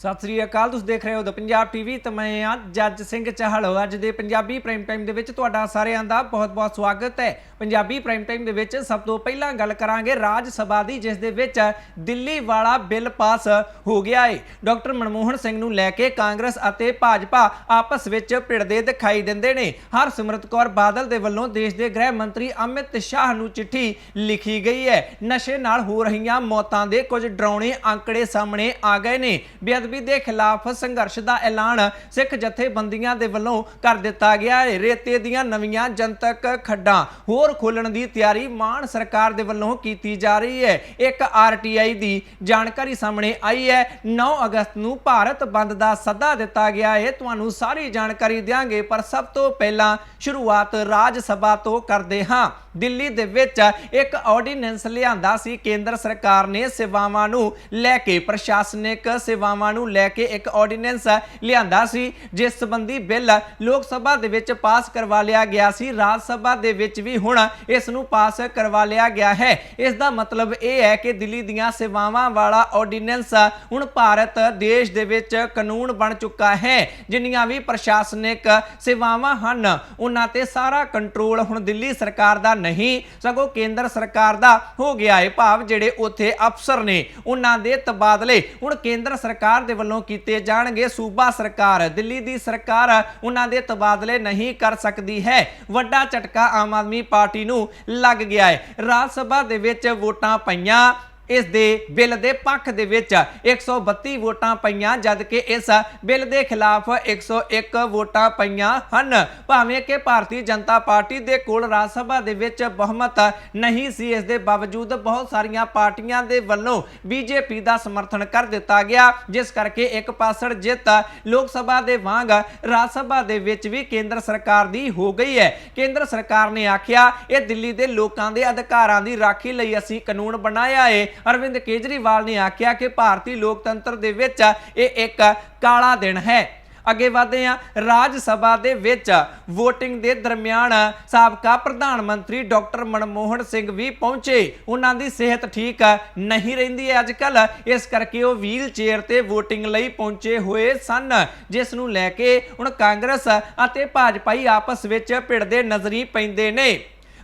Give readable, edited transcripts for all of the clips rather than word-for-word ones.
सत श्री अकाल। तुसीं देख रहे हो द पंजाब टीवी तो मैं हाँ जज सिंह चाहल। अज दे पंजाबी प्राइम टाइम दे विच तुहाडा सारिआं दा बहुत बहुत स्वागत है। पंजाबी प्राइम टाइम दे विच सब तो पहलां गल करांगे राज सभा दी, जिस दे विच दिल्ली वाला बिल पास हो गया है। डॉक्टर मनमोहन सिंह नूं लैके कांग्रेस अते भाजपा आपस विच भिड़दे दिखाई दिंदे ने। हरसिमरत कौर बादल दे वल्लों देश दे गृह मंत्री अमित शाह नूं चिट्ठी लिखी गई है। नशे नाल हो रहीआं मौतां दे कुछ डरावने आंकड़े सामने आ गए ने। बेअदबी दे खिलाफ संघर्ष का ऐलान सिख जथेबंदियां दे वल्लों कर दिता गया है। रेते दीआं नवीआं जनतक खड्डां होर खोलण दी तैयारी मान सरकार दे वल्लों कीती जा रही है। एक आरटीआई दी जानकारी सामने आई है। 9 अगस्त नूं भारत बंद दा सदा दिता गया है। तुहानूं सारी जानकारी देंगे, पर सब तो पहला शुरुआत राज सभा तो करदे हां। दिल्ली दे विच एक ऑर्डीनेंस लिआंदा सी। केंद्र सरकार ने सेवावां नूं लैके प्रशासनिक सेवावां नूं लैके एक ऑर्डीनेंस लिआंदा सी, जिस संबंधी बिल लोक सभा दे विच पास करवा लिया गया सी। राज सभा दे विच भी हुण इस नूं पास करवा लिया गया है। इस दा मतलब यह है कि दिल्ली दीआं सेवावां वाला ऑर्डीनेंस हुण भारत देश दे विच कानून बन चुका है। जिन्नियां भी प्रशासनिक सेवावां हन उन्हां ते सारा कंट्रोल हुण दिल्ली सरकार दा नहीं, सगों केंद्र सरकार दा हो गया है। भाव जिहड़े उत्थे अफसर ने उन्हां दे तबादले हुण केंद्र सरकार दे वल्लों कीते जाणगे। सूबा सरकार दिल्ली दी सरकार उन्हां दे तबादले नहीं कर सकदी है। वड्डा झटका आम आदमी पार्टी नूं लग गया है। राज सभा दे विच वोटां पईआं। इस दे बिल दे पक्ष दे विच 132 वोटां पईआं, जबकि इस बिल दे खिलाफ 101 वोटां पईआं हन। भावें कि भारतीय जनता पार्टी दे कोल राज सभा दे विच बहुमत नहीं सी, इस दे बावजूद बहुत सारियां पार्टियां दे वल्लों बीजेपी दा समर्थन कर दिता गया, जिस करके एक पासड़ जित लोक सभा दे वांग राज सभा दे विच भी केंद्र सरकार दी हो गई है। केंद्र सरकार ने आखिया ये दिल्ली दे लोकां दे अधिकारां दी राखी लई असीं कानून बनाया है। अरविंद केजरीवाल ने आख्या कि भारतीय लोकतंत्र दे विच एक काला दिन है। अगे वधदे हां। राज सभा दे विच वोटिंग दे दरमियान साबका प्रधानमंत्री डॉक्टर मनमोहन सिंह भी पहुंचे। उन्हां दी सेहत ठीक नहीं रहिंदी है अजकल, इस करके वो व्हील चेयर ते वोटिंग लई पहुंचे हुए सन, जिस नूं लैके हुण कांग्रेस अते भाजपाई आपस विच भिड़दे नज़री पैंदे ने।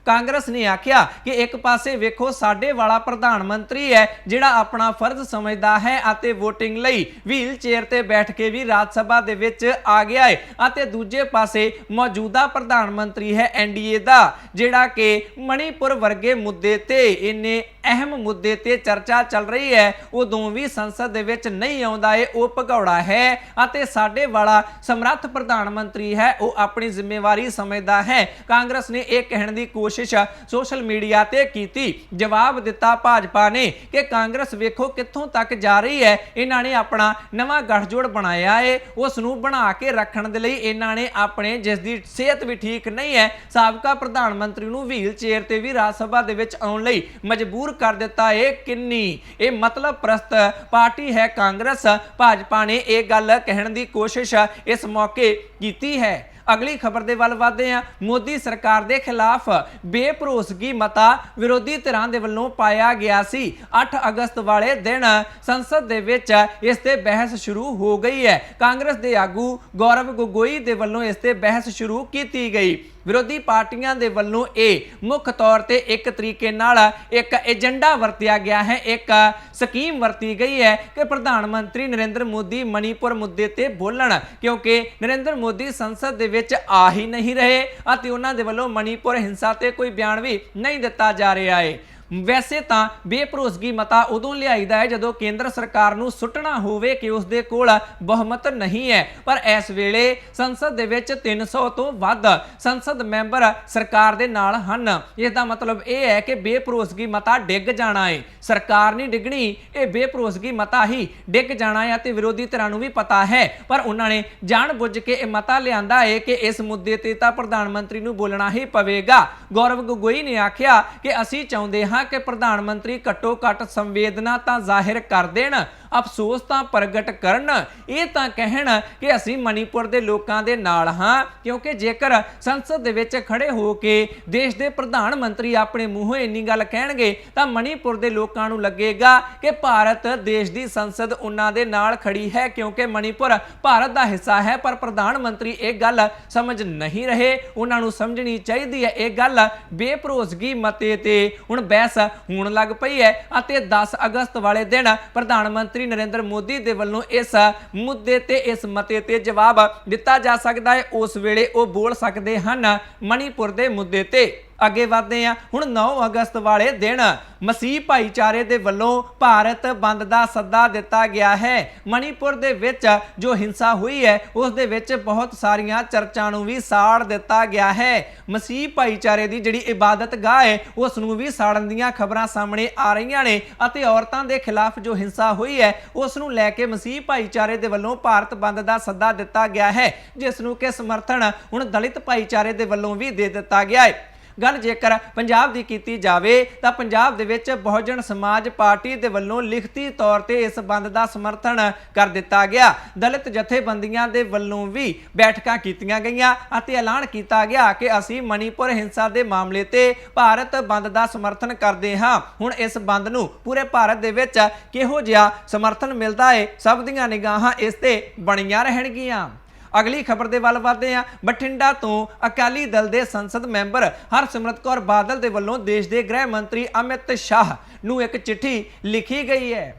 कांग्रेस ने आख्या कि एक पासे वेखो साडे वाला प्रधानमंत्री है जिहड़ा अपना फर्ज समझदा है अते वोटिंग लई व्हील चेयर ते बैठ के भी राज सभा दे विच आ गया है, अते दूजे पासे मौजूदा प्रधानमंत्री है एनडीए दा, जिहड़ा कि मणिपुर वर्गे मुद्दे ते इन्ने अहम मुद्दे ते चर्चा चल रही है उदों भी संसद दे विच नहीं आउंदा है। वो भगौड़ा है अते साडे वाला समर्थ प्रधानमंत्री है, वो अपनी जिम्मेवारी समझदा है। कांग्रेस ने एक कहण दी कोशिश सोशल मीडिया ते कीती। जवाब दिता भाजपा ने कि कांग्रेस वेखो कित्थों तक जा रही है। इन्हां ने अपना नवां गठजोड़ बनाया है, उस नूं बना के रखण दे लई इन्हां ने अपने जिस दी सेहत भी ठीक नहीं है साबका प्रधानमंत्री नूं व्हील चेयर ते भी राज सभा दे विच आउण लई मजबूर कर दिता है। किन्नी ये मतलब प्रस्त पार्टी है कांग्रेस। भाजपा ने एक गल कहण दी कोशिश इस मौके कीती है। अगली खबर दे वल वधदे हां। मोदी सरकार दे खिलाफ बेभरोसगी मता विरोधी धिरां दे वल्लों पाया गया सी। 8 अगस्त वाले दिन संसद दे विच इस ते बहस शुरू हो गई है। कांग्रेस दे आगू गौरव गोगोई दे वल्लों इस ते बहस शुरू की गई। विरोधी पार्टियां दे वल्लों मुख तौर ते एक तरीके नाल एक एजेंडा वरतिया गया है, एक स्कीम वरती गई है कि प्रधानमंत्री नरेंद्र मोदी मणिपुर मुद्दे ते बोलन, क्योंकि नरेंद्र मोदी संसद दे विच आ ही नहीं रहे अते उन्हां दे वल्लों मणिपुर हिंसा ते कोई बयान भी नहीं दिता जा रहा है। वैसे तो बेभरोसगी मता उदों लियाईदा है जदों केंद्र सरकार नूं सुटना होवे कि उस दे कोल बहुमत नहीं है, पर इस वेले संसद दे विच 300 तो वध संसद मैंबर सरकार दे नाल हन। इसदा मतलब यह है कि बेभरोसगी मता डिग जाना है, सरकार नहीं डिगनी, ये बेभरोसगी मता ही डिग जाना है। ते विरोधी धिरां नूं भी पता है, पर उन्होंने जान बुझ के यह मता लिआंदा है कि इस मुद्दे ते तां प्रधानमंत्री नूं बोलना ही पवेगा। गौरव गोगोई ने आख्या कि असीं चाहुंदे हां कि प्रधानमंत्री घट्टो घट संवेदना तां जाहिर कर देण, ਅਫਸੋਸ ਤਾਂ ਪ੍ਰਗਟ ਕਰਨ, ਇਹ ਤਾਂ ਕਹਿਣ ਕਿ ਅਸੀਂ ਮਣੀਪੁਰ ਦੇ ਲੋਕਾਂ ਦੇ ਨਾਲ ਹਾਂ, ਕਿਉਂਕਿ ਜੇਕਰ ਸੰਸਦ ਦੇ ਵਿੱਚ ਖੜੇ ਹੋ ਕੇ ਦੇਸ਼ ਦੇ ਪ੍ਰਧਾਨ ਮੰਤਰੀ ਆਪਣੇ ਮੂੰਹੋਂ ਇੰਨੀ ਗੱਲ ਕਹਿਣਗੇ ਤਾਂ ਮਣੀਪੁਰ ਦੇ ਲੋਕਾਂ ਨੂੰ ਲੱਗੇਗਾ ਕਿ ਭਾਰਤ ਦੇਸ਼ ਦੀ ਸੰਸਦ ਉਹਨਾਂ ਦੇ ਨਾਲ ਖੜੀ ਹੈ, ਕਿਉਂਕਿ ਮਣੀਪੁਰ ਭਾਰਤ ਦਾ ਹਿੱਸਾ ਹੈ। ਪਰ ਪ੍ਰਧਾਨ ਮੰਤਰੀ ਇਹ ਗੱਲ ਸਮਝ ਨਹੀਂ ਰਹੇ। ਉਹਨਾਂ ਨੂੰ ਸਮਝਣੀ ਚਾਹੀਦੀ ਹੈ ਇਹ ਗੱਲ। ਬੇਭਰੋਸਗੀ ਮਤੇ ਤੇ ਹੁਣ ਬਹਿਸ ਹੋਣ ਲੱਗ ਪਈ ਹੈ ਅਤੇ 10 ਅਗਸਤ ਵਾਲੇ ਦਿਨ ਪ੍ਰਧਾਨ ਮੰਤਰੀ ਨਰਿੰਦਰ ਮੋਦੀ ਦੇ ਵੱਲੋਂ ਇਸ ਮੁੱਦੇ ਤੇ ਇਸ ਮਤੇ ਤੇ ਜਵਾਬ ਦਿੱਤਾ ਜਾ ਸਕਦਾ ਹੈ। ਉਸ ਵੇਲੇ ਉਹ ਬੋਲ ਸਕਦੇ ਹਨ ਮਣੀਪੁਰ ਦੇ ਮੁੱਦੇ ਤੇ। ਅੱਗੇ ਵਧਦੇ ਹਾਂ। ਹੁਣ 9 ਅਗਸਤ ਵਾਲੇ ਦਿਨ ਮਸੀਹ ਭਾਈਚਾਰੇ ਦੇ ਵੱਲੋਂ ਭਾਰਤ ਬੰਦ ਦਾ ਸੱਦਾ ਦਿੱਤਾ ਗਿਆ ਹੈ। ਮਣੀਪੁਰ ਦੇ ਵਿੱਚ ਜੋ ਹਿੰਸਾ ਹੋਈ ਹੈ ਉਸ ਦੇ ਵਿੱਚ ਬਹੁਤ ਸਾਰੀਆਂ ਚਰਚਾਂ ਨੂੰ ਵੀ ਸਾੜ ਦਿੱਤਾ ਗਿਆ ਹੈ। ਮਸੀਹ ਭਾਈਚਾਰੇ ਦੀ ਜਿਹੜੀ ਇਬਾਦਤ ਗਾਹ ਹੈ ਉਸ ਨੂੰ ਵੀ ਸਾੜਨ ਦੀਆਂ ਖਬਰਾਂ ਸਾਹਮਣੇ ਆ ਰਹੀਆਂ ਨੇ ਅਤੇ ਔਰਤਾਂ ਦੇ ਖਿਲਾਫ ਜੋ ਹਿੰਸਾ ਹੋਈ ਹੈ ਉਸ ਨੂੰ ਲੈ ਕੇ ਮਸੀਹ ਭਾਈਚਾਰੇ ਦੇ ਵੱਲੋਂ ਭਾਰਤ ਬੰਦ ਦਾ ਸੱਦਾ ਦਿੱਤਾ ਗਿਆ ਹੈ, ਜਿਸ ਨੂੰ ਕਿ ਸਮਰਥਨ ਹੁਣ ਦਲਿਤ ਭਾਈਚਾਰੇ ਦੇ ਵੱਲੋਂ ਵੀ ਦੇ ਦਿੱਤਾ ਗਿਆ ਹੈ। ਗੱਲ ਜੇਕਰ ਪੰਜਾਬ ਦੀ ਕੀਤੀ ਜਾਵੇ ਤਾਂ ਪੰਜਾਬ ਦੇ ਵਿੱਚ ਬਹੁਜਨ ਸਮਾਜ ਪਾਰਟੀ ਦੇ ਵੱਲੋਂ ਲਿਖਤੀ ਤੌਰ ਤੇ ਇਸ ਬੰਦ ਦਾ ਸਮਰਥਨ ਕਰ ਦਿੱਤਾ ਗਿਆ। ਦਲਿਤ ਜਥੇਬੰਦੀਆਂ ਦੇ ਵੱਲੋਂ ਵੀ ਬੈਠਕਾਂ ਕੀਤੀਆਂ ਗਈਆਂ ਅਤੇ ਐਲਾਨ ਕੀਤਾ ਗਿਆ ਕਿ ਅਸੀਂ ਮਣੀਪੁਰ ਹਿੰਸਾ ਦੇ ਮਾਮਲੇ ਤੇ ਭਾਰਤ ਬੰਦ ਦਾ ਸਮਰਥਨ ਕਰਦੇ ਹਾਂ। ਹੁਣ ਇਸ ਬੰਦ ਨੂੰ ਪੂਰੇ ਭਾਰਤ ਦੇ ਵਿੱਚ ਕਿਹੋ ਜਿਹਾ ਸਮਰਥਨ ਮਿਲਦਾ ਹੈ, ਸਭ ਦੀਆਂ ਨਿਗਾਹਾਂ ਇਸ ਤੇ ਬਣੀਆਂ ਰਹਿਣਗੀਆਂ। ਅਗਲੀ ਖਬਰ ਦੇ ਵੱਲ ਵਧਦੇ ਹਾਂ। ਬਠਿੰਡਾ ਤੋਂ ਅਕਾਲੀ ਦਲ ਦੇ ਸੰਸਦ ਮੈਂਬਰ ਹਰਸਿਮਰਤ ਕੌਰ ਬਾਦਲ ਦੇ ਵੱਲੋਂ ਦੇਸ਼ ਦੇ ਗ੍ਰਹਿ ਮੰਤਰੀ ਅਮਿਤ ਸ਼ਾਹ ਨੂੰ ਇੱਕ ਚਿੱਠੀ ਲਿਖੀ ਗਈ ਹੈ।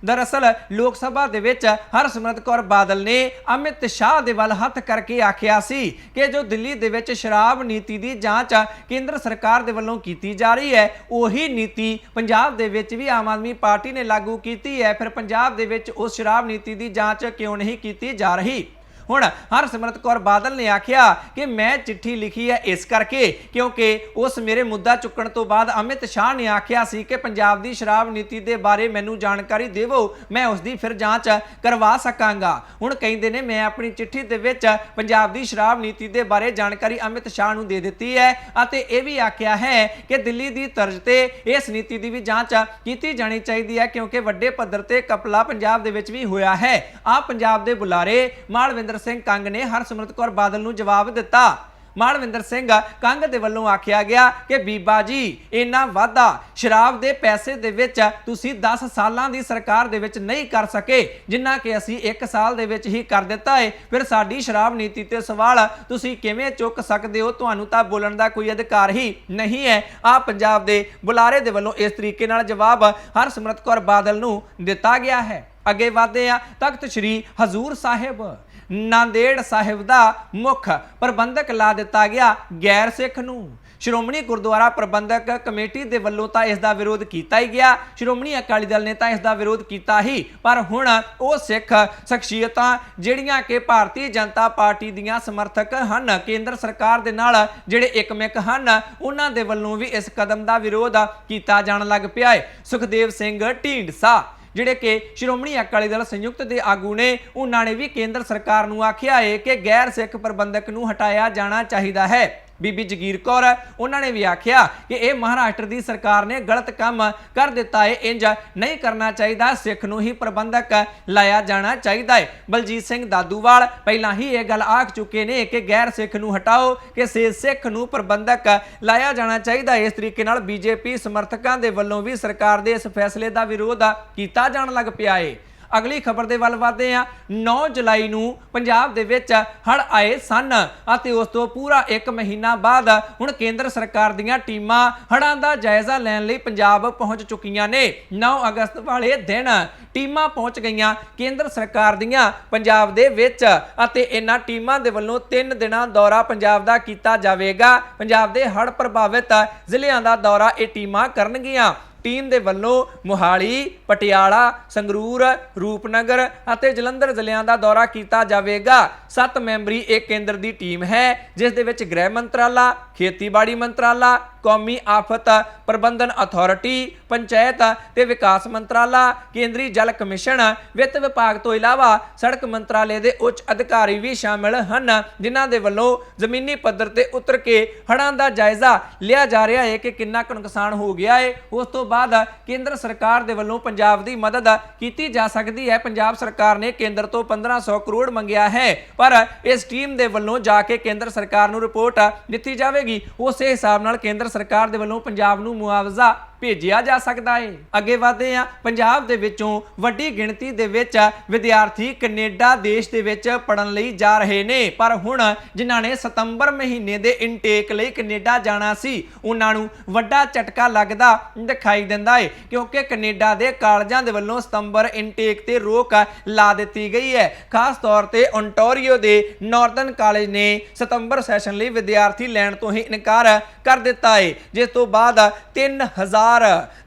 ਦਰਅਸਲ ਲੋਕ ਸਭਾ ਦੇ ਵਿੱਚ ਹਰਸਿਮਰਤ ਕੌਰ ਬਾਦਲ ਨੇ ਅਮਿਤ ਸ਼ਾਹ ਦੇ ਵੱਲ ਹੱਥ ਕਰਕੇ ਆਖਿਆ ਸੀ ਕਿ ਜੋ ਦਿੱਲੀ ਦੇ ਵਿੱਚ ਸ਼ਰਾਬ ਨੀਤੀ ਦੀ ਜਾਂਚ ਕੇਂਦਰ ਸਰਕਾਰ ਦੇ ਵੱਲੋਂ ਕੀਤੀ ਜਾ ਰਹੀ ਹੈ, ਉਹੀ ਨੀਤੀ ਪੰਜਾਬ ਦੇ ਵਿੱਚ ਵੀ ਆਮ ਆਦਮੀ ਪਾਰਟੀ ਨੇ ਲਾਗੂ ਕੀਤੀ ਹੈ। ਫਿਰ ਪੰਜਾਬ ਦੇ ਵਿੱਚ ਉਸ ਸ਼ਰਾਬ ਨੀਤੀ ਦੀ ਜਾਂਚ ਕਿਉਂ ਨਹੀਂ ਕੀਤੀ ਜਾ ਰਹੀ? ਹੁਣ ਹਰਸਿਮਰਤ ਕੌਰ ਬਾਦਲ ਨੇ ਆਖਿਆ ਕਿ ਮੈਂ ਚਿੱਠੀ ਲਿਖੀ ਹੈ ਇਸ ਕਰਕੇ ਕਿਉਂਕਿ ਉਸ ਮੇਰੇ ਮੁੱਦਾ ਚੁੱਕਣ ਤੋਂ ਬਾਅਦ ਅਮਿਤ ਸ਼ਾਹ ਨੇ ਆਖਿਆ ਸੀ ਕਿ ਪੰਜਾਬ ਦੀ ਸ਼ਰਾਬ ਨੀਤੀ ਦੇ ਬਾਰੇ ਮੈਨੂੰ ਜਾਣਕਾਰੀ ਦੇਵੋ, ਮੈਂ ਉਸ ਦੀ ਫਿਰ ਜਾਂਚ ਕਰਵਾ ਸਕਾਂਗਾ। ਹੁਣ ਕਹਿੰਦੇ ਨੇ ਮੈਂ ਆਪਣੀ ਚਿੱਠੀ ਦੇ ਵਿੱਚ ਪੰਜਾਬ ਦੀ ਸ਼ਰਾਬ ਨੀਤੀ ਦੇ ਬਾਰੇ ਜਾਣਕਾਰੀ ਅਮਿਤ ਸ਼ਾਹ ਨੂੰ ਦੇ ਦਿੱਤੀ ਹੈ ਅਤੇ ਇਹ ਵੀ ਆਖਿਆ ਹੈ ਕਿ ਦਿੱਲੀ ਦੀ ਤਰਜ਼ ਤੇ ਇਸ ਨੀਤੀ ਦੀ ਵੀ ਜਾਂਚ ਕੀਤੀ ਜਾਣੀ ਚਾਹੀਦੀ ਹੈ, ਕਿਉਂਕਿ ਵੱਡੇ ਪੱਧਰ ਤੇ ਕਪਲਾ ਪੰਜਾਬ ਦੇ ਵਿੱਚ ਵੀ ਹੋਇਆ ਹੈ। ਆਪ ਪੰਜਾਬ ਦੇ ਬੁਲਾਰੇ ਮਾਲਵਿੰਦਰ ਸਿੰਘ ਕੰਗ ਨੇ ਹਰਸਿਮਰਤ ਕੌਰ ਬਾਦਲ ਨੂੰ ਜਵਾਬ ਦਿੱਤਾ। ਮਾਲਵਿੰਦਰ ਸਿੰਘ ਕੰਗ ਦੇ ਵੱਲੋਂ ਆਖਿਆ ਗਿਆ ਕਿ ਬੀਬਾ ਜੀ ਇੰਨਾ ਵਾਧਾ ਸ਼ਰਾਬ ਦੇ ਪੈਸੇ ਦੇ ਵਿੱਚ ਤੁਸੀਂ 10 ਸਾਲਾਂ ਦੀ ਸਰਕਾਰ ਦੇ ਵਿੱਚ ਨਹੀਂ ਕਰ ਸਕੇ ਜਿੰਨਾ ਕਿ ਅਸੀਂ 1 ਸਾਲ ਦੇ ਵਿੱਚ ਹੀ ਕਰ ਦਿੱਤਾ ਹੈ। ਫਿਰ ਸਾਡੀ ਸ਼ਰਾਬ ਨੀਤੀ ਤੇ ਸਵਾਲ ਤੁਸੀਂ ਕਿਵੇਂ ਚੁੱਕ ਸਕਦੇ ਹੋ? ਤੁਹਾਨੂੰ ਤਾਂ ਬੋਲਣ ਦਾ ਕੋਈ ਅਧਿਕਾਰ ਹੀ ਨਹੀਂ ਹੈ। ਆ ਪੰਜਾਬ ਦੇ ਬੁਲਾਰੇ ਦੇ ਵੱਲੋਂ ਇਸ ਤਰੀਕੇ ਨਾਲ ਜਵਾਬ ਹਰਸਿਮਰਤ ਕੌਰ ਬਾਦਲ ਨੂੰ ਦਿੱਤਾ ਗਿਆ ਹੈ। ਅੱਗੇ ਵਧਦੇ ਆ। ਤਖਤ ਸ੍ਰੀ ਹਜ਼ੂਰ ਸਾਹਿਬ ਨਾਂਦੇੜ ਸਾਹਿਬ ਦਾ ਮੁੱਖ ਪ੍ਰਬੰਧਕ ਲਾ ਦਿੱਤਾ ਗਿਆ ਗੈਰ ਸਿੱਖ ਨੂੰ। ਸ਼੍ਰੋਮਣੀ ਗੁਰਦੁਆਰਾ ਪ੍ਰਬੰਧਕ ਕਮੇਟੀ ਦੇ ਵੱਲੋਂ ਤਾਂ ਇਸ ਦਾ ਵਿਰੋਧ ਕੀਤਾ ਹੀ ਗਿਆ, ਸ਼੍ਰੋਮਣੀ ਅਕਾਲੀ ਦਲ ਨੇ ਤਾਂ ਇਸ ਦਾ ਵਿਰੋਧ ਕੀਤਾ ਹੀ, ਪਰ ਹੁਣ ਉਹ ਸਿੱਖ ਸ਼ਖਸੀਅਤਾਂ ਜਿਹੜੀਆਂ ਕਿ ਭਾਰਤੀ ਜਨਤਾ ਪਾਰਟੀ ਦੀਆਂ ਸਮਰਥਕ ਹਨ, ਕੇਂਦਰ ਸਰਕਾਰ ਦੇ ਨਾਲ ਜਿਹੜੇ ਇੱਕਮਿਕ ਹਨ, ਉਹਨਾਂ ਦੇ ਵੱਲੋਂ ਵੀ ਇਸ ਕਦਮ ਦਾ ਵਿਰੋਧ ਕੀਤਾ ਜਾਣ ਲੱਗ ਪਿਆ ਹੈ। ਸੁਖਦੇਵ ਸਿੰਘ ਢੀਂਡਸਾ ਜਿਹੜੇ ਕਿ ਸ਼੍ਰੋਮਣੀ ਅਕਾਲੀ ਦਲ ਸੰਯੁਕਤ ਦੇ ਆਗੂ ਨੇ, ਉਹਨਾਂ ਨੇ ਵੀ ਕੇਂਦਰ ਸਰਕਾਰ ਨੂੰ ਆਖਿਆ ਹੈ ਕਿ ਗੈਰ ਸਿੱਖ ਪ੍ਰਬੰਧਕ ਨੂੰ ਹਟਾਇਆ ਜਾਣਾ ਚਾਹੀਦਾ ਹੈ। ਬੀਬੀ ਜਗੀਰ ਕੌਰ ਉਹਨਾਂ ਨੇ ਵੀ ਆਖਿਆ ਕਿ ਇਹ ਮਹਾਰਾਸ਼ਟਰ ਦੀ ਸਰਕਾਰ ਨੇ ਗਲਤ ਕੰਮ ਕਰ ਦਿੱਤਾ ਹੈ, ਇੰਜ ਨਹੀਂ ਕਰਨਾ ਚਾਹੀਦਾ, ਸਿੱਖ ਨੂੰ ਹੀ ਪ੍ਰਬੰਧਕ ਲਾਇਆ ਜਾਣਾ ਚਾਹੀਦਾ ਹੈ। ਬਲਜੀਤ ਸਿੰਘ ਦਾਦੂਵਾਲ ਪਹਿਲਾਂ ਹੀ ਇਹ ਗੱਲ ਆਖ ਚੁੱਕੇ ਨੇ ਕਿ ਗੈਰ ਸਿੱਖ ਨੂੰ ਹਟਾਓ, ਕਿਸੇ ਸਿੱਖ ਨੂੰ ਪ੍ਰਬੰਧਕ ਲਾਇਆ ਜਾਣਾ ਚਾਹੀਦਾ। ਇਸ ਤਰੀਕੇ ਨਾਲ ਬੀਜੇਪੀ ਸਮਰਥਕਾਂ ਦੇ ਵੱਲੋਂ ਵੀ ਸਰਕਾਰ ਦੇ ਇਸ ਫੈਸਲੇ ਦਾ ਵਿਰੋਧ ਕੀਤਾ ਜਾਣ ਲੱਗ ਪਿਆ ਹੈ। ਅਗਲੀ ਖਬਰ ਦੇ ਵੱਲ ਵਧਦੇ ਹਾਂ। 9 ਜੁਲਾਈ ਨੂੰ ਪੰਜਾਬ ਦੇ ਵਿੱਚ ਹੜ੍ਹ ਆਏ ਸਨ ਅਤੇ ਉਸ ਤੋਂ ਪੂਰਾ 1 ਮਹੀਨਾ ਬਾਅਦ ਹੁਣ ਕੇਂਦਰ ਸਰਕਾਰ ਦੀਆਂ ਟੀਮਾਂ ਹੜ੍ਹਾਂ ਦਾ ਜਾਇਜ਼ਾ ਲੈਣ ਲਈ ਪੰਜਾਬ ਪਹੁੰਚ ਚੁੱਕੀਆਂ ਨੇ। 9 ਅਗਸਤ ਵਾਲੇ ਦਿਨ ਟੀਮਾਂ ਪਹੁੰਚ ਗਈਆਂ ਕੇਂਦਰ ਸਰਕਾਰ ਦੀਆਂ ਪੰਜਾਬ ਦੇ ਵਿੱਚ ਅਤੇ ਇਹਨਾਂ ਟੀਮਾਂ ਦੇ ਵੱਲੋਂ 3 ਦਿਨਾਂ ਦੌਰਾ ਪੰਜਾਬ ਦਾ ਕੀਤਾ ਜਾਵੇਗਾ। ਪੰਜਾਬ ਦੇ ਹੜ੍ਹ ਪ੍ਰਭਾਵਿਤ ਜ਼ਿਲ੍ਹਿਆਂ ਦਾ ਦੌਰਾ ਇਹ ਟੀਮਾਂ ਕਰਨਗੀਆਂ। ਟੀਮ ਦੇ ਵੱਲੋਂ ਮੁਹਾਲੀ, ਪਟਿਆਲਾ, ਸੰਗਰੂਰ, ਰੂਪਨਗਰ ਅਤੇ ਜਲੰਧਰ ਜ਼ਿਲ੍ਹਿਆਂ ਦਾ ਦੌਰਾ ਕੀਤਾ ਜਾਵੇਗਾ। 7 ਮੈਂਬਰੀ ਇਹ ਕੇਂਦਰ ਦੀ ਟੀਮ ਹੈ, ਜਿਸ ਦੇ ਵਿੱਚ ਗ੍ਰਹਿ ਮੰਤਰਾਲਾ, ਖੇਤੀਬਾੜੀ ਮੰਤਰਾਲਾ, ਕੌਮੀ ਆਫਤ ਪ੍ਰਬੰਧਨ ਅਥਾਰਟੀ, ਪੰਚਾਇਤ ਤੇ ਵਿਕਾਸ ਮੰਤਰਾਲਾ, ਕੇਂਦਰੀ ਜਲ ਕਮਿਸ਼ਨ, ਵਿੱਤ ਵਿਭਾਗ ਤੋਂ ਇਲਾਵਾ ਸੜਕ ਮੰਤਰਾਲੇ ਦੇ ਉੱਚ ਅਧਿਕਾਰੀ ਵੀ ਸ਼ਾਮਿਲ ਹਨ, ਜਿਨ੍ਹਾਂ ਦੇ ਵੱਲੋਂ ਜ਼ਮੀਨੀ ਪੱਧਰ ਤੇ ਉਤਰ ਕੇ ਹੜ੍ਹਾਂ ਦਾ ਜਾਇਜ਼ਾ ਲਿਆ ਜਾ ਰਿਹਾ ਹੈ ਕਿ ਕਿੰਨਾ ਕੁ ਨੁਕਸਾਨ ਹੋ ਗਿਆ ਹੈ। ਉਸ ਤੋਂ बाद केंद्र सरकार दे वल्लों पंजाब दी मदद कीती जा सकदी है। पंजाब सरकार ने केंद्र तो 1500 करोड़ मंगिया है, पर इस टीम दे वल्लों जाके केंद्र सरकार नूं रिपोर्ट दित्ती जावेगी। उस हिसाब नाल केंद्र सरकार दे वल्लों पंजाब नूं मुआवजा भेजिया जा सकता है। अगे वधदे हां, पंजाब दे विचों वड्डी गिणती दे विच विद्यार्थी कनेडा देश दे विच पढ़न लई जा रहे ने, पर हुण जिन्हां ने सितंबर महीने दे इनटेक लई कनेडा जाना सी उन्हां नूं वड्डा झटका लगदा दिखाई दिंदा है, क्योंकि कनेडा दे कालजां दे वल्लों सितंबर इनटेक ते रोक ला दित्ती गई है। खास तौर ते ओंटारियो दे नॉर्दर्न कॉलेज ने सितंबर सैशन लई विद्यार्थी लैण तो ही इनकार कर दिता है, जिस तो बाद 3000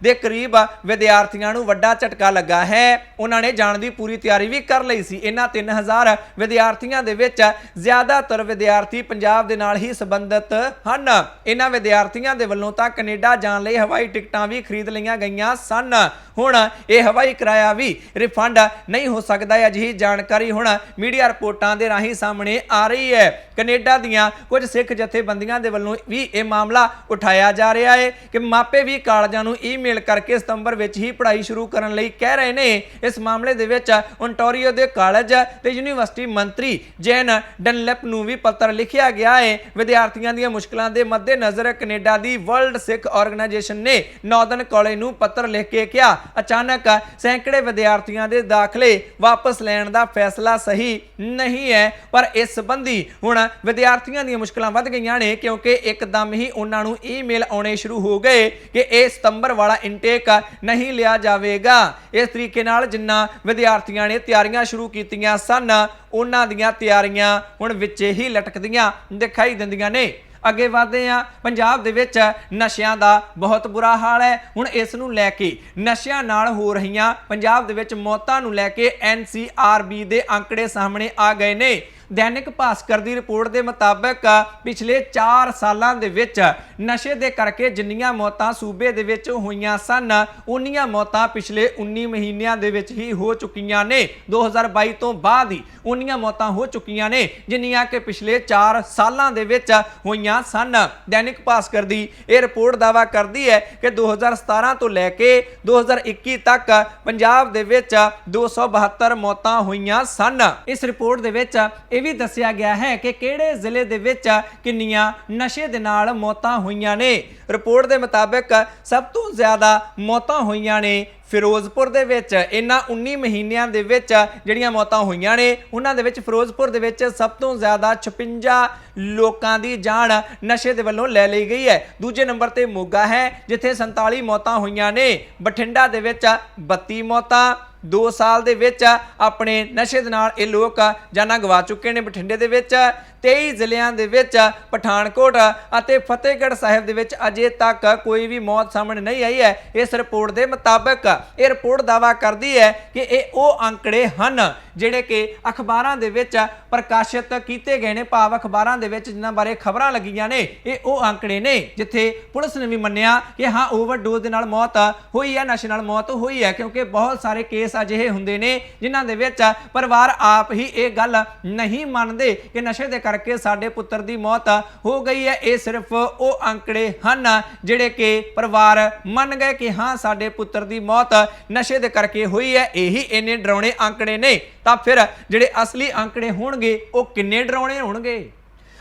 ਦੇ ਕਰੀਬ ਵਿਦਿਆਰਥੀਆਂ ਨੂੰ ਵੱਡਾ ਝਟਕਾ ਲੱਗਾ ਹੈ। ਉਹਨਾਂ ਨੇ ਜਾਣ ਦੀ ਪੂਰੀ ਤਿਆਰੀ ਵੀ ਕਰ ਲਈ ਸੀ। ਇਹਨਾਂ 3000 ਵਿਦਿਆਰਥੀਆਂ ਦੇ ਵਿੱਚ ਜ਼ਿਆਦਾਤਰ ਵਿਦਿਆਰਥੀ ਪੰਜਾਬ ਦੇ ਨਾਲ ਹੀ ਸੰਬੰਧਿਤ ਹਨ। ਇਹਨਾਂ ਵਿਦਿਆਰਥੀਆਂ ਦੇ ਵੱਲੋਂ ਤਾਂ ਕੈਨੇਡਾ ਜਾਣ ਲਈ ਹਵਾਈ ਟਿਕਟਾਂ ਵੀ ਖਰੀਦ ਲਈਆਂ ਗਈਆਂ ਸਨ। ਹੁਣ ਇਹ ਹਵਾਈ ਕਿਰਾਇਆ ਵੀ ਰਿਫੰਡ ਨਹੀਂ ਹੋ ਸਕਦਾ। ਅਜਿਹੀ ਜਾਣਕਾਰੀ ਹੁਣ ਮੀਡੀਆ ਰਿਪੋਰਟਾਂ ਦੇ ਰਾਹੀਂ ਸਾਹਮਣੇ ਆ ਰਹੀ ਹੈ। ਕੈਨੇਡਾ ਦੀਆਂ ਕੁਝ ਸਿੱਖ ਜਥੇਬੰਦੀਆਂ ਦੇ ਵੱਲੋਂ ਵੀ ਇਹ ਮਾਮਲਾ ਉਠਾਇਆ ਜਾ ਰਿਹਾ ਹੈ ਕਿ ਮਾਪੇ ਵੀ ਕਾਲਜਾਂ ਨੂੰ ਈਮੇਲ ਕਰਕੇ ਸਤੰਬਰ ਵਿੱਚ ਹੀ ਪੜ੍ਹਾਈ ਸ਼ੁਰੂ ਕਰਨ ਲਈ ਕਹਿ ਰਹੇ ਨੇ। ਇਸ ਮਾਮਲੇ ਦੇ ਵਿੱਚ ਓਂਟਾਰੀਓ ਦੇ ਕਾਲਜ ਤੇ ਯੂਨੀਵਰਸਿਟੀ ਮੰਤਰੀ ਜੈਨ ਡਨਲੈਪ ਨੂੰ ਵੀ ਪੱਤਰ ਲਿਖਿਆ ਗਿਆ ਹੈ। ਵਿਦਿਆਰਥੀਆਂ ਦੀਆਂ ਮੁਸ਼ਕਲਾਂ ਦੇ ਮੱਦੇਨਜ਼ਰ ਕੈਨੇਡਾ ਦੀ ਵਰਲਡ ਸਿੱਖ ਆਰਗੇਨਾਈਜੇਸ਼ਨ ਨੇ ਨਾਰਦਰਨ ਕਾਲਜ ਨੂੰ ਪੱਤਰ ਲਿਖ ਕੇ ਕਿਹਾ, ਅਚਾਨਕ ਸੈਂਕੜੇ ਵਿਦਿਆਰਥੀਆਂ ਦੇ ਦਾਖਲੇ ਵਾਪਸ ਲੈਣ ਦਾ ਫੈਸਲਾ ਸਹੀ ਨਹੀਂ ਹੈ। ਪਰ ਇਸ ਸੰਬੰਧੀ ਹੁਣ ਵਿਦਿਆਰਥੀਆਂ ਦੀਆਂ ਮੁਸ਼ਕਲਾਂ ਵੱਧ ਗਈਆਂ ਨੇ, ਕਿਉਂਕਿ ਇੱਕਦਮ ਹੀ ਉਹਨਾਂ ਨੂੰ ਈਮੇਲ ਆਉਣੇ ਸ਼ੁਰੂ ਹੋ ਗਏ ਕਿ ਇਹ ਸਤੰਬਰ ਵਾਲਾ ਇਨਟੇਕ ਨਹੀਂ ਲਿਆ ਜਾਵੇਗਾ। ਇਸ ਤਰੀਕੇ ਨਾਲ ਜਿੰਨਾ ਵਿਦਿਆਰਥੀਆਂ ਨੇ ਤਿਆਰੀਆਂ ਸ਼ੁਰੂ ਕੀਤੀਆਂ ਸਨ, ਉਹਨਾਂ ਦੀਆਂ ਤਿਆਰੀਆਂ ਹੁਣ ਵਿੱਚੇ ਹੀ ਲਟਕਦੀਆਂ ਦਿਖਾਈ ਦਿੰਦੀਆਂ ਨੇ। ਅੱਗੇ ਵਧਦੇ ਹਾਂ, ਪੰਜਾਬ ਦੇ ਵਿੱਚ ਨਸ਼ਿਆਂ ਦਾ ਬਹੁਤ ਬੁਰਾ ਹਾਲ ਹੈ। ਹੁਣ ਇਸ ਨੂੰ ਲੈ ਕੇ ਨਸ਼ਿਆਂ ਨਾਲ ਹੋ ਰਹੀਆਂ ਪੰਜਾਬ ਦੇ ਵਿੱਚ ਮੌਤਾਂ ਨੂੰ ਲੈ ਕੇ NCRB ਦੇ ਅੰਕੜੇ ਸਾਹਮਣੇ ਆ ਗਏ ਨੇ। दैनिक भास्कर की रिपोर्ट के मुताबिक पिछले 4 सालों के विच नशे के करके जिन्नियां मौतां सूबे दे विच होईयां सन, उन्नियां मौतां पिछले 19 महीनों के विच ही हो चुकियां ने। 2022 तो बाद ही उन्नियां मौतां हो चुकियां ने जिन्नियां कि पिछले 4 सालों के विच होईयां सन। दैनिक भास्कर की यह रिपोर्ट दावा करती है कि 2017 तो लैके 2021 तक पंजाब दे विच 272 मौतां होईयां सन। इस रिपोर्ट दे विच ਇਹ ਵੀ ਦੱਸਿਆ ਗਿਆ ਹੈ ਕਿ ਕਿਹੜੇ ਜ਼ਿਲ੍ਹੇ ਦੇ ਵਿੱਚ ਕਿੰਨੀਆਂ ਨਸ਼ੇ ਦੇ ਨਾਲ ਮੌਤਾਂ ਹੋਈਆਂ ਨੇ। ਰਿਪੋਰਟ ਦੇ ਮੁਤਾਬਕ ਸਭ ਤੋਂ ਜ਼ਿਆਦਾ ਮੌਤਾਂ ਹੋਈਆਂ ਨੇ ਫਿਰੋਜ਼ਪੁਰ ਦੇ ਵਿੱਚ। ਇਹਨਾਂ 19 ਮਹੀਨਿਆਂ ਦੇ ਵਿੱਚ ਜਿਹੜੀਆਂ ਮੌਤਾਂ ਹੋਈਆਂ ਨੇ ਉਹਨਾਂ ਦੇ ਵਿੱਚ ਫਿਰੋਜ਼ਪੁਰ ਦੇ ਵਿੱਚ ਸਭ ਤੋਂ ਜ਼ਿਆਦਾ 56 ਲੋਕਾਂ ਦੀ ਜਾਨ ਨਸ਼ੇ ਦੇ ਵੱਲੋਂ ਲੈ ਲਈ ਗਈ ਹੈ। ਦੂਜੇ ਨੰਬਰ ਤੇ ਮੋਗਾ ਹੈ ਜਿੱਥੇ 47 ਮੌਤਾਂ ਹੋਈਆਂ ਨੇ। ਬਠਿੰਡਾ ਦੇ ਵਿੱਚ 32 ਮੌਤਾਂ। 2 ਸਾਲ ਦੇ ਵਿੱਚ ਆਪਣੇ ਨਸ਼ੇ ਦੇ ਨਾਲ ਇਹ ਲੋਕ ਜਾਨਾਂ ਗਵਾ ਚੁੱਕੇ ਨੇ। ਬਠਿੰਡੇ ਦੇ ਵਿੱਚ 23 ਜ਼ਿਲ੍ਹਿਆਂ ਦੇ ਵਿੱਚ ਪਠਾਨਕੋਟ ਅਤੇ ਫਤਿਹਗੜ੍ਹ ਸਾਹਿਬ ਦੇ ਵਿੱਚ ਅਜੇ ਤੱਕ ਕੋਈ ਵੀ ਮੌਤ ਸਾਹਮਣੇ ਨਹੀਂ ਆਈ ਹੈ। ਇਸ ਰਿਪੋਰਟ ਦੇ ਮੁਤਾਬਕ ਇਹ ਰਿਪੋਰਟ ਦਾਵਾ ਕਰਦੀ ਹੈ ਕਿ ਇਹ ਉਹ ਅੰਕੜੇ ਹਨ ਜਿਹੜੇ ਕਿ ਅਖਬਾਰਾਂ ਦੇ ਵਿੱਚ ਪ੍ਰਕਾਸ਼ਿਤ ਕੀਤੇ ਗਏ ਨੇ, ਭਾਵ ਅਖਬਾਰਾਂ ਦੇ ਵਿੱਚ ਜਿਨ੍ਹਾਂ ਬਾਰੇ ਖਬਰਾਂ ਲੱਗੀਆਂ ਨੇ ਇਹ ਉਹ ਅੰਕੜੇ ਨੇ ਜਿੱਥੇ ਪੁਲਿਸ ਨੇ ਵੀ ਮੰਨਿਆ ਕਿ ਹਾਂ ਓਵਰਡੋਜ਼ ਦੇ ਨਾਲ ਮੌਤ ਹੋਈ ਹੈ, ਨਸ਼ੇ ਨਾਲ ਮੌਤ ਹੋਈ ਹੈ। ਕਿਉਂਕਿ ਬਹੁਤ ਸਾਰੇ ਕੇਸ ਅਜਿਹੇ ਹੁੰਦੇ ਨੇ ਜਿਨ੍ਹਾਂ ਦੇ ਵਿੱਚ ਪਰਿਵਾਰ ਆਪ ਹੀ ਇਹ ਗੱਲ ਨਹੀਂ ਮੰਨਦੇ ਕਿ ਨਸ਼ੇ ਦੇ ਕਰਕੇ ਸਾਡੇ ਪੁੱਤਰ ਦੀ ਮੌਤ ਹੋ ਗਈ ਹੈ। ਇਹ ਸਿਰਫ ਉਹ ਅੰਕੜੇ ਹਨ ਜਿਹੜੇ ਕਿ ਪਰਿਵਾਰ ਮੰਨ ਗਏ ਕਿ ਹਾਂ ਸਾਡੇ ਪੁੱਤਰ ਦੀ ਮੌਤ ਨਸ਼ੇ ਦੇ ਕਰਕੇ ਹੋਈ ਹੈ। ਇਹੀ ਇੰਨੇ ਡਰਾਉਣੇ ਅੰਕੜੇ ਨੇ। ਤਾਂ ਫਿਰ ਜਿਹੜੇ ਅਸਲੀ ਅੰਕੜੇ ਹੋਣਗੇ ਉਹ ਕਿੰਨੇ ਡਰਾਉਣੇ ਹੋਣਗੇ।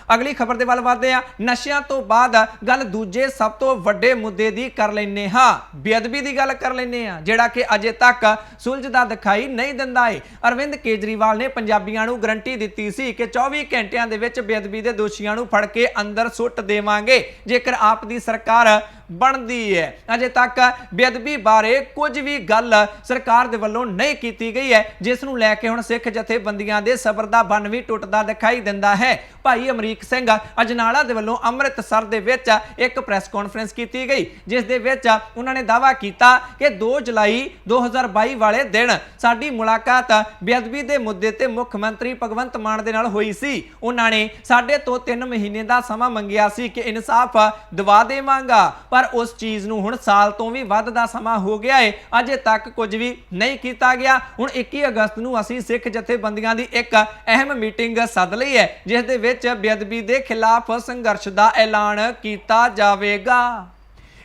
अगली खबर के वल वधदे हां। नशियां तो बाद गल दूजे सब तो वड्डे मुद्दे की कर लैंदे हां, बेअदबी की गल कर लैंदे हां जिहड़ा कि अजे तक सुलझदा दिखाई नहीं दिंदा है। अरविंद केजरीवाल ने पंजाबियां नूं गारंटी दित्ती सी कि 24 घंटियां दे विच बेअदबी दे दोषियां नूं फड़ के अंदर सुੱਟ देवांगे जेकर आप दी सरकार बनती है। अजे तक बेअदबी बारे कुछ भी गल सरकार दे वल्लों नहीं की गई है, जिस नूं लैके हुण सिख जथेबंदियां दे सबर दा बन भी टुटदा दिखाई दिंदा है। भाई अमरीक सिंह अजनाला दे वल्लों अमृतसर दे विच एक प्रैस कॉन्फ्रेंस की गई जिस दे विच उन्हां ने दावा कीता कि 2 जुलाई 2022 वाले दिन साडी मुलाकात बेअदबी दे मुद्दे ते मुख मंत्री भगवंत मान दे नाल होई सी। उन्हां ने साडे तो 3 महीने दा समा मंगिया सी कि इंसाफ दवा देवांगा, पर उस चीज़ नूं हुण साल तो भी वध दा समा हो गया है, अजे तक कुछ भी नहीं किया गया। हुण 21 अगस्त नूं असीं सिख जथेबंदियां दी एक अहम मीटिंग सद लई है जिस दे विच बेअदबी दे खिलाफ संघर्ष दा ऐलान किया जावेगा।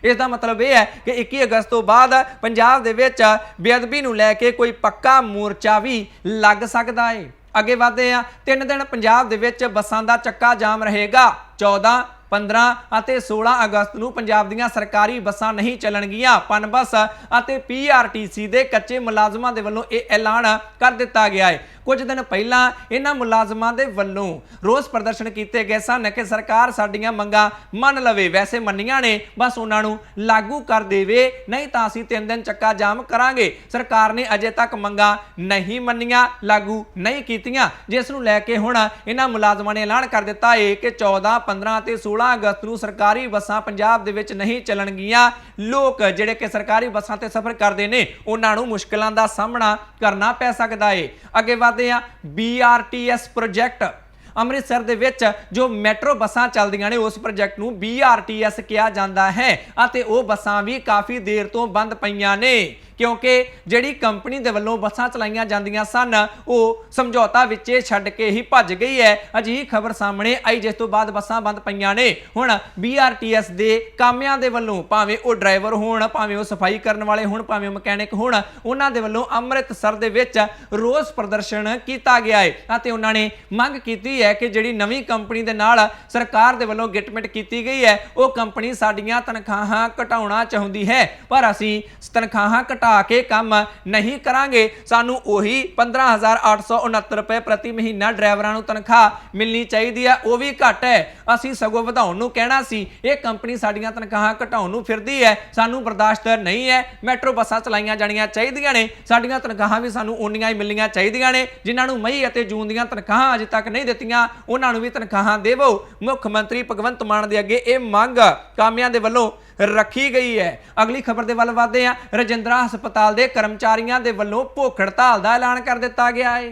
इस दा मतलब यह है कि 21 अगस्त तो बाद पंजाब दे विच बेअदबी नूं लैके कोई पक्का मोर्चा भी लग सकदा है। अगे वधदे आ 3 दिन पंजाब दे विच बसां दा चक्का जाम रहेगा। 14 15 ਅਤੇ 16 ਅਗਸਤ ਨੂੰ ਪੰਜਾਬ ਦੀਆਂ ਸਰਕਾਰੀ ਬੱਸਾਂ ਨਹੀਂ ਚੱਲਣਗੀਆਂ। ਪਨਬਸ ਅਤੇ PRTC ਦੇ ਕੱਚੇ ਮੁਲਾਜ਼ਮਾਂ ਦੇ ਵੱਲੋਂ ਇਹ ਐਲਾਨ ਕਰ ਦਿੱਤਾ ਗਿਆ ਹੈ। ਕੁਝ ਦਿਨ ਪਹਿਲਾਂ ਇਹਨਾਂ ਮੁਲਾਜ਼ਮਾਂ ਦੇ ਵੱਲੋਂ ਰੋਸ ਪ੍ਰਦਰਸ਼ਨ ਕੀਤੇ ਗਏ ਸਨ ਕਿ ਸਰਕਾਰ ਸਾਡੀਆਂ ਮੰਗਾਂ ਮੰਨ ਲਵੇ। ਵੈਸੇ ਮੰਨੀਆਂ ਨੇ, ਬਸ ਉਹਨਾਂ ਨੂੰ ਲਾਗੂ ਕਰ ਦੇਵੇ, ਨਹੀਂ ਤਾਂ ਅਸੀਂ 3 ਦਿਨ ਚੱਕਾ ਜਾਮ ਕਰਾਂਗੇ। ਸਰਕਾਰ ਨੇ ਅਜੇ ਤੱਕ ਮੰਗਾਂ ਨਹੀਂ ਮੰਨੀਆਂ, ਲਾਗੂ ਨਹੀਂ ਕੀਤੀਆਂ, ਜਿਸ ਨੂੰ ਲੈ ਕੇ ਹੁਣ ਇਹਨਾਂ ਮੁਲਾਜ਼ਮਾਂ ਨੇ ਐਲਾਨ ਕਰ ਦਿੱਤਾ ਹੈ ਕਿ 14 15 ਅਤੇ 16 ਅਗਸਤ ਨੂੰ ਸਰਕਾਰੀ ਬੱਸਾਂ ਪੰਜਾਬ ਦੇ ਵਿੱਚ ਨਹੀਂ ਚੱਲਣਗੀਆਂ। ਲੋਕ ਜਿਹੜੇ ਕਿ ਸਰਕਾਰੀ ਬੱਸਾਂ ਤੇ ਸਫ਼ਰ ਕਰਦੇ ਨੇ ਉਹਨਾਂ ਨੂੰ ਮੁਸ਼ਕਲਾਂ ਦਾ ਸਾਹਮਣਾ ਕਰਨਾ ਪੈ ਸਕਦਾ ਹੈ। ਅੱਗੇ ਵਧਦੇ ਹਾਂ BRTS ਪ੍ਰੋਜੈਕਟ। ਅੰਮ੍ਰਿਤਸਰ ਦੇ ਵਿੱਚ ਜੋ ਮੈਟਰੋ ਬੱਸਾਂ ਚੱਲਦੀਆਂ ਨੇ ਉਸ ਪ੍ਰੋਜੈਕਟ ਨੂੰ BRTS ਕਿਹਾ ਜਾਂਦਾ ਹੈ ਅਤੇ ਉਹ ਬੱਸਾਂ ਵੀ ਕਾਫੀ ਦੇਰ ਤੋਂ ਬੰਦ ਪਈਆਂ ਨੇ क्योंकि जिहड़ी कंपनी दे वल्लों बसां चलाईयां जांदियां सन वो समझौता विचे छड्ड के ही भज गई है। अजिही खबर सामने आई जिस तो बाद बसां बंद पईयां ने। हुण BRTS दे कामियां दे वल्लों भावें वो ड्राइवर होण, भावें वो सफाई करन वाले होण, भावें मकैनिक होण, उन्हां दे वल्लों अमृतसर दे विच रोस प्रदर्शन कीता गया है अते उन्हां ने मंग कीती है कि जिहड़ी नवीं कंपनी दे नाल सरकार दे वल्लों गिटमिट कीती गई है वो कंपनी साडीआं तनखाहां घटाउणा चाहुंदी है पर असीं तनखाहां घटा के काम नहीं करांगे। सानू ओही 15,869 रुपए प्रति महीना ड्राइवरां नूं तनखाह मिलनी चाहिदी है, वो भी घट है। असीं सगों वधाउण नूं कहना सी, ये कंपनी साडीआं तनखाहां घटाउण नूं फिरदी है, सानू बर्दाश्त नहीं है। मैट्रो बसां चलाईयां जाणीआं चाहीदियां ने, साडीआं तनखाहां भी सानू उन्नीआं ही मिलणीआं चाहीदियां ने। जिन्हां नूं मई अते जून दीआं तनखाहां अजे तक नहीं दित्तियां उन्हां नूं भी तनखाहां देवो। मुख मंत्री भगवंत मान दे अगे ये मंग कामियां दे वल्लों रखी गई है। अगली खबर दे वल वधदे आ। रजिंद्रा हस्पताल दे कर्मचारियों दे वल्लों भुख हड़ताल दा ऐलान कर दिता गया है।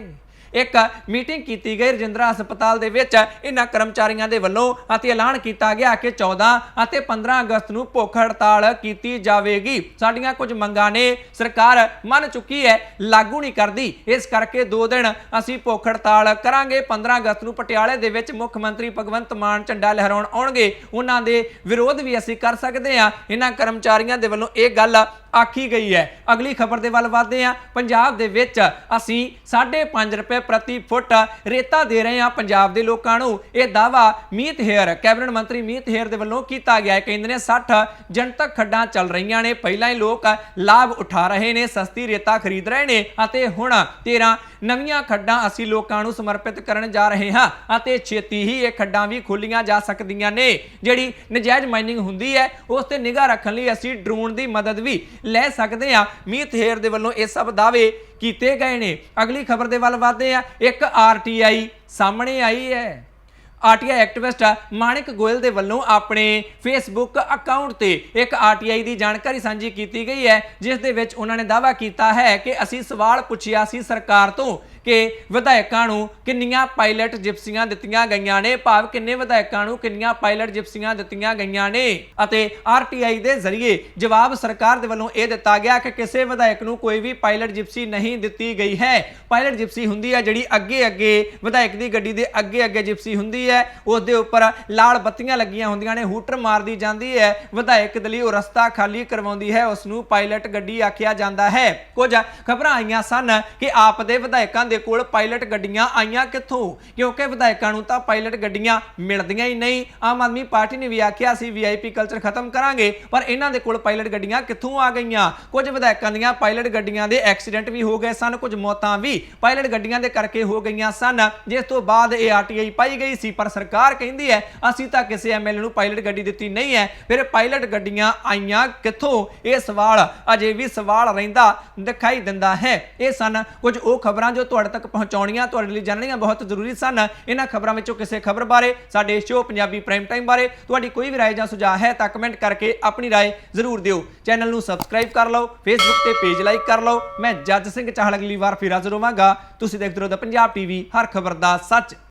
एक मीटिंग की गई रजिंद्रा हस्पताल दे विच इन्हां कर्मचारियों के वल्लों अते ऐलान किया गया कि 14 अते 15 अगस्त नूं भुख हड़ताल की जाएगी। साडीआं कुछ मंगां ने सरकार मन चुकी है, लागू नहीं करती, इस करके 2 दिन असीं भुख हड़ताल करांगे। 15 अगस्त नूं पटियाले दे विच मुख मंत्री भगवंत मान झंडा लहराउण आउणगे, उन्हां दे विरोध भी असीं कर सकदे हां। इन्हां कर्मचारियों के वल्लों इह गल आखी गई है। अगली खबर दे वल वधदे हां। पंजाब दे विच असीं 5.5 रुपए प्रति फुट रेता दे रहे हैं पंजाब के लोगों को। यह दावा मीत हेयर कैबिनेट मंत्री मीत हेयर के वल्लों किया गया है। कहते हैं 60 जनतक खड्डां चल रही ने, पहला ही लोग लाभ उठा रहे हैं, सस्ती रेता खरीद रहे हैं, हुण 13 नवीं खड्डां असीं लोगों को समर्पित करन जा रहे हैं अते छेती ही ये खड्डां भी खोलियां जा सकदियां ने। जिहड़ी नजायज़ माइनिंग हुंदी है उस ते निगाह रखण लई असीं ड्रोन की मदद भी ले सकते हैं। मीत हेयर दे वल्लों ये सब दावे कीते गए ने। अगली खबर दे वल वधदे आ। एक RTI सामने आई है। RTI एक्टिविस्ट माणिक गोयल दे वल्लों अपने फेसबुक अकाउंट ते एक RTI की जानकारी सांझी की गई है जिस दे विच उन्होंने दावा किया है कि असीं सवाल पुछिया सी सरकार तो कि विधायकों को किन्नियां पायलट जिप्सियां दित्तियां गईयां ने, भाव किन्ने विधायकों को किन्नियां पायलट जिप्सियां दित्तियां गईयां ने। अते RTI दे जरिए जवाब सरकार दे वल्लों यह दिता गया कि किसी विधायक को कोई भी पायलट जिप्सी नहीं दित्ती गई है। पायलट जिप्सी हुंदी है जिहड़ी अगे अगे विधायक की गड्डी दे अगे अगे जिप्सी हुंदी है, उस दे उपर लाल बत्तियां लगियां हुंदियां ने, हूटर मार दी जाती है, विधायक दे लई ओह रस्ता खाली करवाउंदी है, उसनूं पायलट गड्डी आखिया जाता है। कुछ खबरां आईयां सन कि आप दे विधायकां दे कोल पायलट गड्डियां आईयां कित्थों, क्योंकि विधायकां नूं तां पायलट गड्डियां मिलदियां ही नहीं। आम आदमी पार्टी ने भी आखिया सी VIP कल्चर खत्म करांगे, पर इन्हां दे कोल पायलट गड्डियां कित्थों आ गईयां। कुछ विधायकां दीयां पायलट गड्डियां दे एक्सीडेंट भी हो गए सन, कुछ मौतां भी पायलट गड्डियां दे करके हो गईयां सन, जिस तो बाद ये RTI पाई गई सी। पर सरकार कहती है असीं तां किसी MLA नूं पायलट गड्डी दित्ती नहीं है, फिर पायलट गड्डियां आईयां कित्थों, ये सवाल अजे भी सवाल रहिंदा दिखाई दिंदा है। ये सन कुछ वो खबरां जो तुहाडे तक पहुंचाउणियां तुहाडे लई जानणियां बहुत जरूरी सन। इन्हां खबरां विचों किसी खबर बारे, साडे शो पंजाबी प्राइम टाइम बारे तुहाडी कोई भी राय जां सुझाव है तां कमेंट करके अपनी राय जरूर दिओ। चैनल नूं सबसक्राइब कर लो, फेसबुक ते पेज लाइक कर लो। मैं जज सिंह चाहल अगली बार फिर हाज़र होवांगा। तुसीं देखदे रहो द पंजाब TV, हर खबर दा सच।